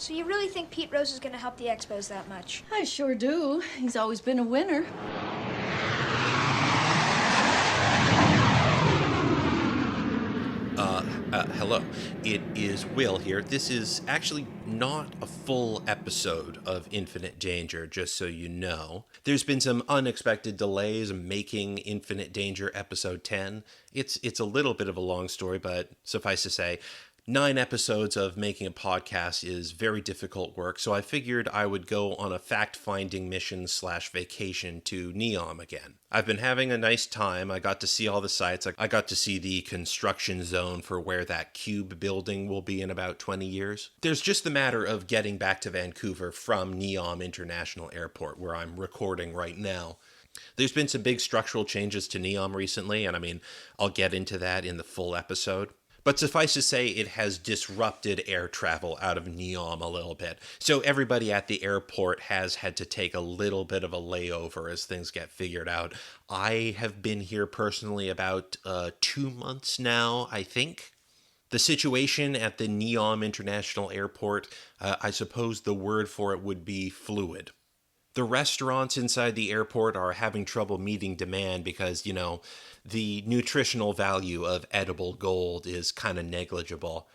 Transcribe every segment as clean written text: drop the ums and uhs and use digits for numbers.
So you really think Pete Rose is going to help the Expos that much? I sure do. He's always been a winner. Hello. It is Will here. This is actually not a full episode of Infinite Danger, just so you know. There's been some unexpected delays making Infinite Danger episode 10. It's a little bit of a long story, but suffice to say, 9 episodes of making a podcast is very difficult work, so I figured I would go on a fact-finding mission / vacation to Neom again. I've been having a nice time. I got to see all the sites. I got to see the construction zone for where that cube building will be in about 20 years. There's just the matter of getting back to Vancouver from Neom International Airport, where I'm recording right now. There's been some big structural changes to Neom recently, and I'll get into that in the full episode. But suffice to say, it has disrupted air travel out of Neom a little bit. So everybody at the airport has had to take a little bit of a layover as things get figured out. I have been here personally about 2 months now, I think. The situation at the Neom International Airport, I suppose the word for it would be fluid. The restaurants inside the airport are having trouble meeting demand because, the nutritional value of edible gold is kind of negligible.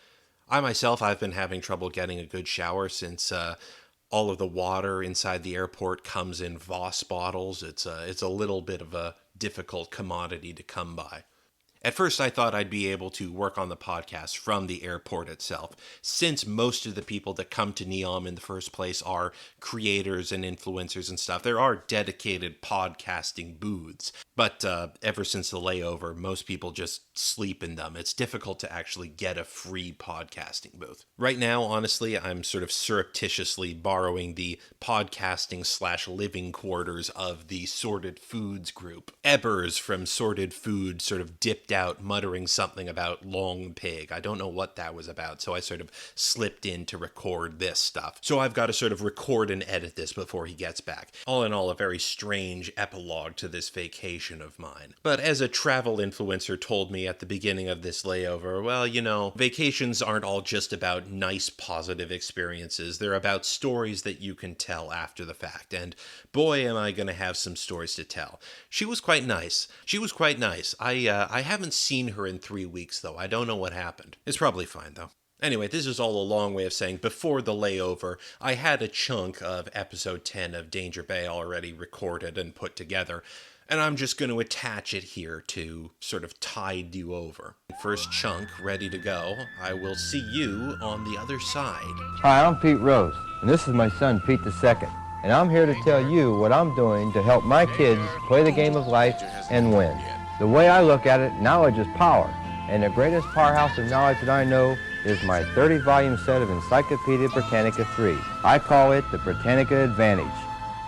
I've been having trouble getting a good shower since all of the water inside the airport comes in Voss bottles. It's a little bit of a difficult commodity to come by. At first, I thought I'd be able to work on the podcast from the airport itself, since most of the people that come to Neom in the first place are creators and influencers and stuff. There are dedicated podcasting booths, but ever since the layover, most people just sleep in them. It's difficult to actually get a free podcasting booth. Right now, honestly, I'm sort of surreptitiously borrowing the podcasting / living quarters of the Sorted Foods group. Ebbers from Sorted Food sort of dipped out muttering something about Long Pig. I don't know what that was about, so I sort of slipped in to record this stuff. So I've got to sort of record and edit this before he gets back. All in all, a very strange epilogue to this vacation of mine. But as a travel influencer told me at the beginning of this layover, well, vacations aren't all just about nice, positive experiences. They're about stories that you can tell after the fact. And boy, am I going to have some stories to tell. She was quite nice. I haven't seen her in 3 weeks, though. I don't know what happened. It's probably fine, though. Anyway, this is all a long way of saying before the layover, I had a chunk of episode 10 of Danger Bay already recorded and put together, and I'm just going to attach it here to sort of tide you over. First chunk ready to go. I will see you on the other side. Hi, I'm Pete Rose, and this is my son, Pete II. And I'm here to tell you what I'm doing to help my kids play the game of life and win. The way I look at it, knowledge is power, and the greatest powerhouse of knowledge that I know is my 30-volume set of Encyclopedia Britannica 3. I call it the Britannica Advantage.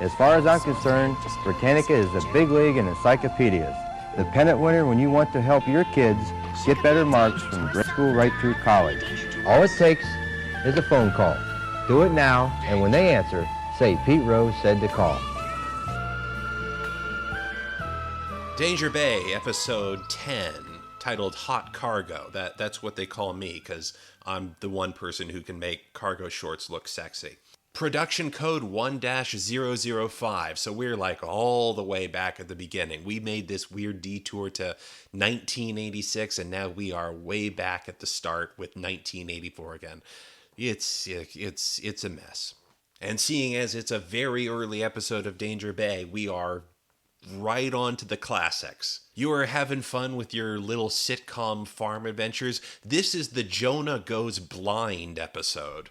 As far as I'm concerned, Britannica is the big league in encyclopedias. The pennant winner when you want to help your kids get better marks from grade school right through college. All it takes is a phone call. Do it now, and when they answer, say Pete Rose said to call. Danger Bay, episode 10, titled Hot Cargo. That's what they call me, because I'm the one person who can make cargo shorts look sexy. Production code 1-005, so we're like all the way back at the beginning. We made this weird detour to 1986, and now we are way back at the start with 1984 again. It's a mess. And seeing as it's a very early episode of Danger Bay, we are right on to the classics. You are having fun with your little sitcom farm adventures. This is the Jonah Goes Blind episode.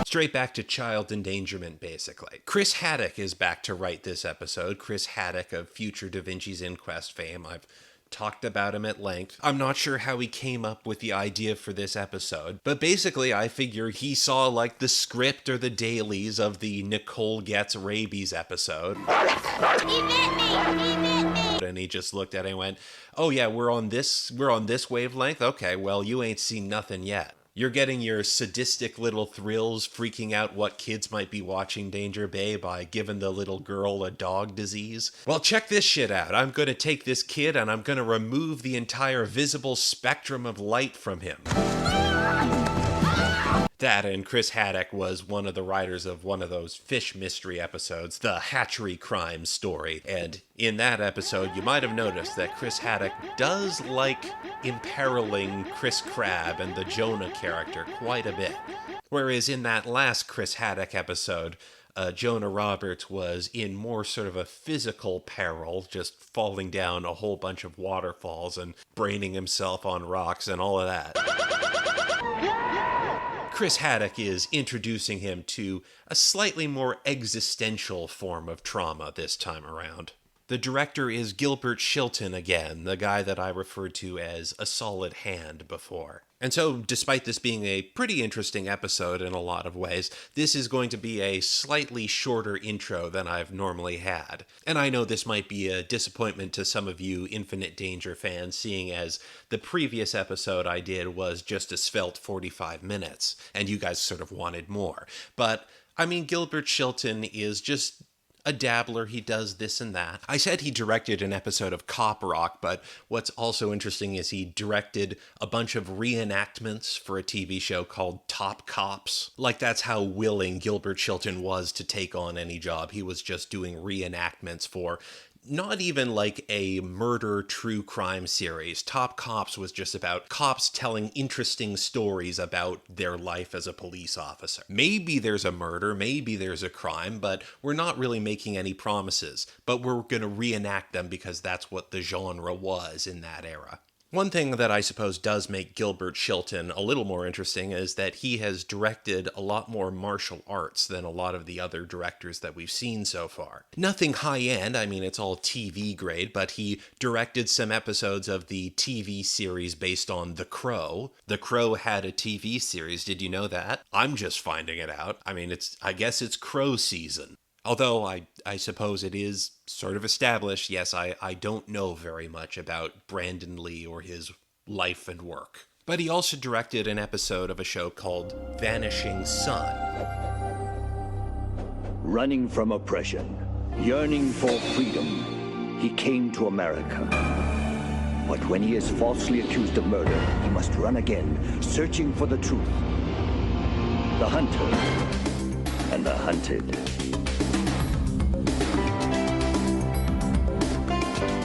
Straight back to child endangerment, basically. Chris Haddock is back to write this episode. Chris Haddock of future Da Vinci's Inquest fame. I've talked about him at length. I'm not sure how he came up with the idea for this episode, but basically I figure he saw like the script or the dailies of the Nicole Gets Rabies episode. He bit me! And he just looked at it and went, oh yeah, we're on this wavelength? Okay, well, you ain't seen nothing yet. You're getting your sadistic little thrills freaking out what kids might be watching Danger Bay by giving the little girl a dog disease. Well, check this shit out. I'm going to take this kid and I'm going to remove the entire visible spectrum of light from him. That and Chris Haddock was one of the writers of one of those fish mystery episodes, the Hatchery Crime Story. And in that episode, you might have noticed that Chris Haddock does like imperiling Chris Crab and the Jonah character quite a bit. Whereas in that last Chris Haddock episode, Jonah Roberts was in more sort of a physical peril, just falling down a whole bunch of waterfalls and braining himself on rocks and all of that. Chris Haddock is introducing him to a slightly more existential form of trauma this time around. The director is Gilbert Chilton again, the guy that I referred to as a solid hand before. And so, despite this being a pretty interesting episode in a lot of ways, this is going to be a slightly shorter intro than I've normally had. And I know this might be a disappointment to some of you Infinite Danger fans, seeing as the previous episode I did was just a svelte 45 minutes, and you guys sort of wanted more. But, I mean, Gilbert Chilton is just a dabbler. He does this and that. I said he directed an episode of Cop Rock, but what's also interesting is he directed a bunch of reenactments for a TV show called Top Cops. Like, that's how willing Gilbert Chilton was to take on any job. He was just doing reenactments for not even like a murder true crime series. Top Cops was just about cops telling interesting stories about their life as a police officer. Maybe there's a murder, maybe there's a crime, but we're not really making any promises. But we're going to reenact them because that's what the genre was in that era. One thing that I suppose does make Gilbert Chilton a little more interesting is that he has directed a lot more martial arts than a lot of the other directors that we've seen so far. Nothing high-end, I mean, it's all TV grade, but he directed some episodes of the TV series based on The Crow. The Crow had a TV series, did you know that? I'm just finding it out. I mean, I guess it's Crow season. Although I suppose it is sort of established, yes, I don't know very much about Brandon Lee or his life and work. But he also directed an episode of a show called Vanishing Son. Running from oppression, yearning for freedom, he came to America. But when he is falsely accused of murder, he must run again, searching for the truth. The hunter and the hunted.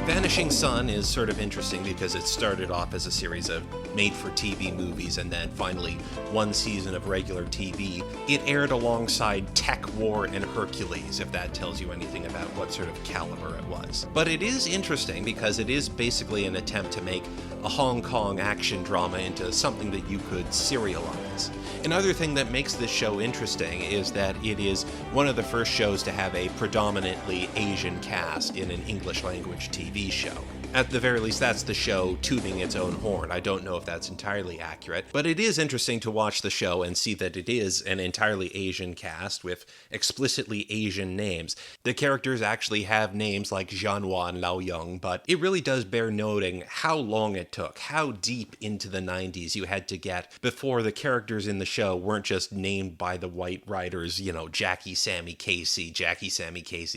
Vanishing Son is sort of interesting because it started off as a series of made-for-TV movies and then finally one season of regular TV. It aired alongside Tech War and Hercules, if that tells you anything about what sort of caliber it was. But it is interesting because it is basically an attempt to make a Hong Kong action drama into something that you could serialize. Another thing that makes this show interesting is that it is one of the first shows to have a predominantly Asian cast in an English language TV show. At the very least, that's the show tooting its own horn. I don't know if that's entirely accurate, but it is interesting to watch the show and see that it is an entirely Asian cast with explicitly Asian names. The characters actually have names like Jianhua and Lao Yong, but it really does bear noting how long it took, how deep into the 90s you had to get before the characters in the show weren't just named by the white writers, you know, Jackie, Sammy, Casey,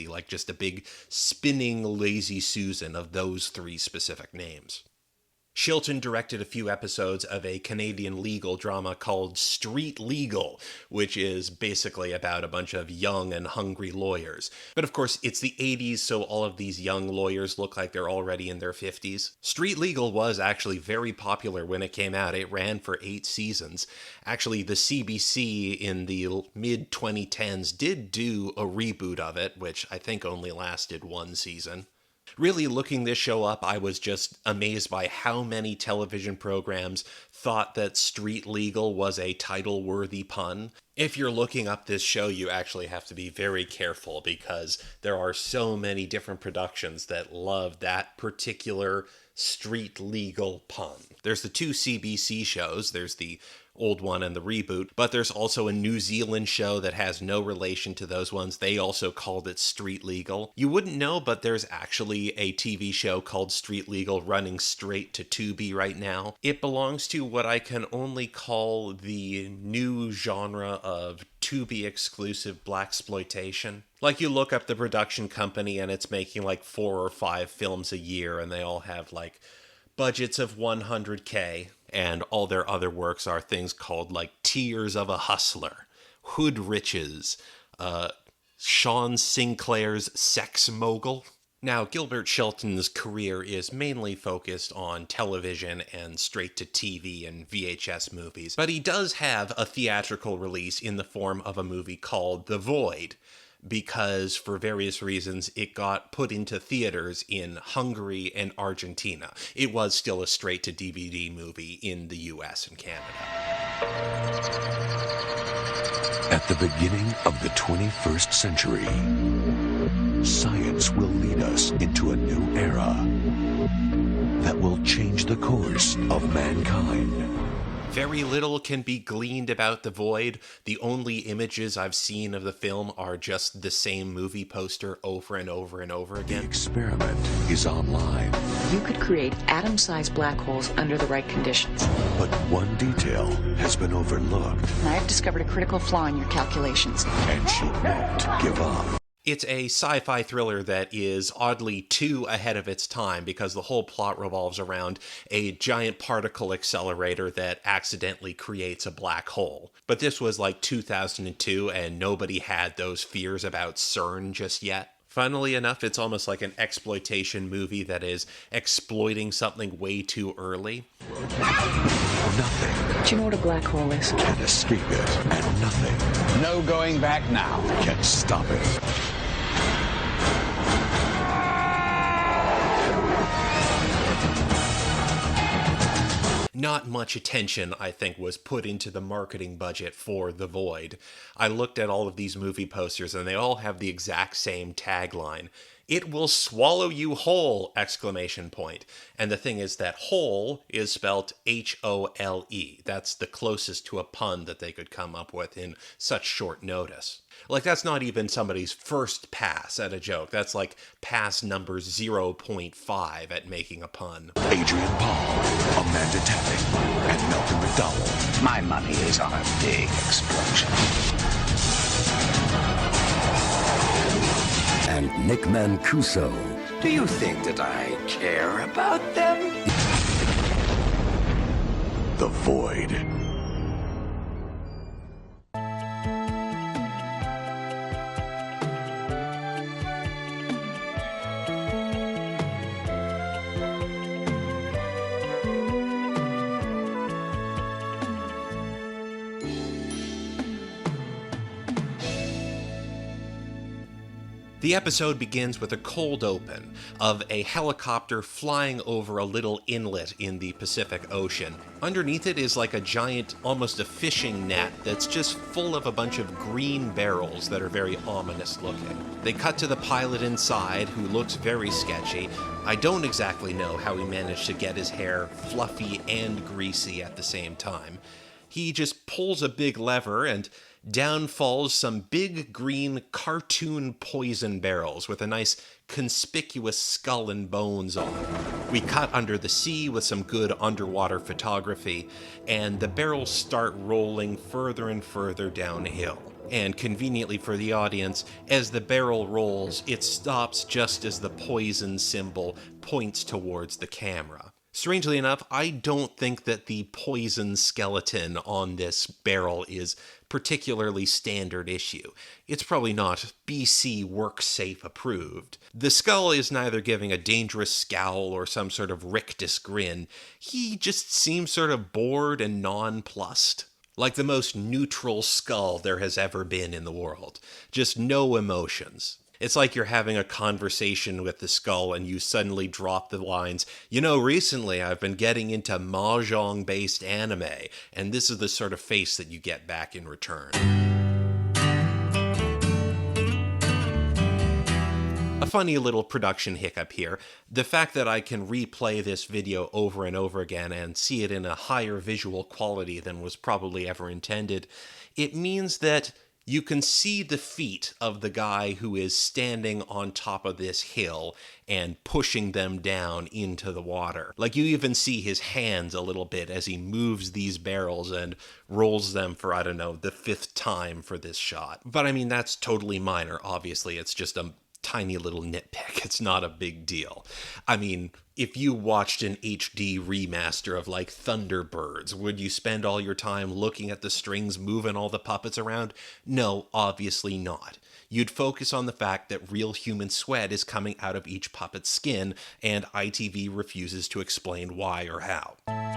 like just a big spinning lazy Susan of those three specific names. Chilton directed a few episodes of a Canadian legal drama called Street Legal, which is basically about a bunch of young and hungry lawyers. But of course, it's the 80s, so all of these young lawyers look like they're already in their 50s. Street Legal was actually very popular when it came out. It ran for 8 seasons. Actually, the CBC in the mid-2010s did do a reboot of it, which I think only lasted 1 season. Really, looking this show up, I was just amazed by how many television programs thought that Street Legal was a title-worthy pun. If you're looking up this show, you actually have to be very careful because there are so many different productions that love that particular Street Legal pun. There's the 2 CBC shows. There's the old one and the reboot, but there's also a New Zealand show that has no relation to those ones. They also called it Street Legal. You wouldn't know, but there's actually a TV show called Street Legal running straight to Tubi right now. It belongs to what I can only call the new genre of Tubi exclusive blaxploitation. Like, you look up the production company and it's making like 4 or 5 films a year and they all have like budgets of $100K. And all their other works are things called like Tears of a Hustler, Hood Riches, Sean Sinclair's Sex Mogul. Now, Gilbert Shelton's career is mainly focused on television and straight-to-TV and VHS movies, but he does have a theatrical release in the form of a movie called The Void, because for various reasons it got put into theaters in Hungary and Argentina. It was still a straight-to-DVD movie in the US and Canada. At the beginning of the 21st century, science will lead us into a new era that will change the course of mankind. Very little can be gleaned about The Void. The only images I've seen of the film are just the same movie poster over and over and over again. The experiment is online. You could create atom-sized black holes under the right conditions. But one detail has been overlooked. And I've discovered a critical flaw in your calculations. And she won't give up. It's a sci-fi thriller that is oddly too ahead of its time because the whole plot revolves around a giant particle accelerator that accidentally creates a black hole. But this was like 2002 and nobody had those fears about CERN just yet. Funnily enough, it's almost like an exploitation movie that is exploiting something way too early. Nothing Do you know what a black hole is? can escape it, and nothing No going back now. can stop it. Not much attention, I think, was put into the marketing budget for The Void. I looked at all of these movie posters and they all have the exact same tagline. It will swallow you whole! Exclamation point. And the thing is that whole is spelt H-O-L-E. That's the closest to a pun that they could come up with in such short notice. Like, that's not even somebody's first pass at a joke. That's like pass number 0.5 at making a pun. Adrian Paul, Amanda Tapping, and Malcolm McDowell. My money is on a big explosion. And Nick Mancuso. Do you think that I care about them? The Void. The episode begins with a cold open of a helicopter flying over a little inlet in the Pacific Ocean. Underneath it is like a giant, almost a fishing net that's just full of a bunch of green barrels that are very ominous looking. They cut to the pilot inside, who looks very sketchy. I don't exactly know how he managed to get his hair fluffy and greasy at the same time. He just pulls a big lever and down falls some big green cartoon poison barrels with a nice conspicuous skull and bones on them. We cut under the sea with some good underwater photography, and the barrels start rolling further and further downhill. And conveniently for the audience, as the barrel rolls, it stops just as the poison symbol points towards the camera. Strangely enough, I don't think that the poison skeleton on this barrel is particularly standard issue. It's probably not BC WorkSafe approved. The skull is neither giving a dangerous scowl or some sort of rictus grin. He just seems sort of bored and nonplussed. Like the most neutral skull there has ever been in the world. Just no emotions. It's like you're having a conversation with the skull and you suddenly drop the lines, you know, recently I've been getting into mahjong-based anime, and this is the sort of face that you get back in return. A funny little production hiccup here. The fact that I can replay this video over and over again and see it in a higher visual quality than was probably ever intended, it means that you can see the feet of the guy who is standing on top of this hill and pushing them down into the water. Like, you even see his hands a little bit as he moves these barrels and rolls them for, I don't know, the 5th time for this shot. But I mean, that's totally minor, obviously. It's just a tiny little nitpick. It's not a big deal. I mean, if you watched an HD remaster of like Thunderbirds, would you spend all your time looking at the strings moving all the puppets around? No, obviously not. You'd focus on the fact that real human sweat is coming out of each puppet's skin, and ITV refuses to explain why or how.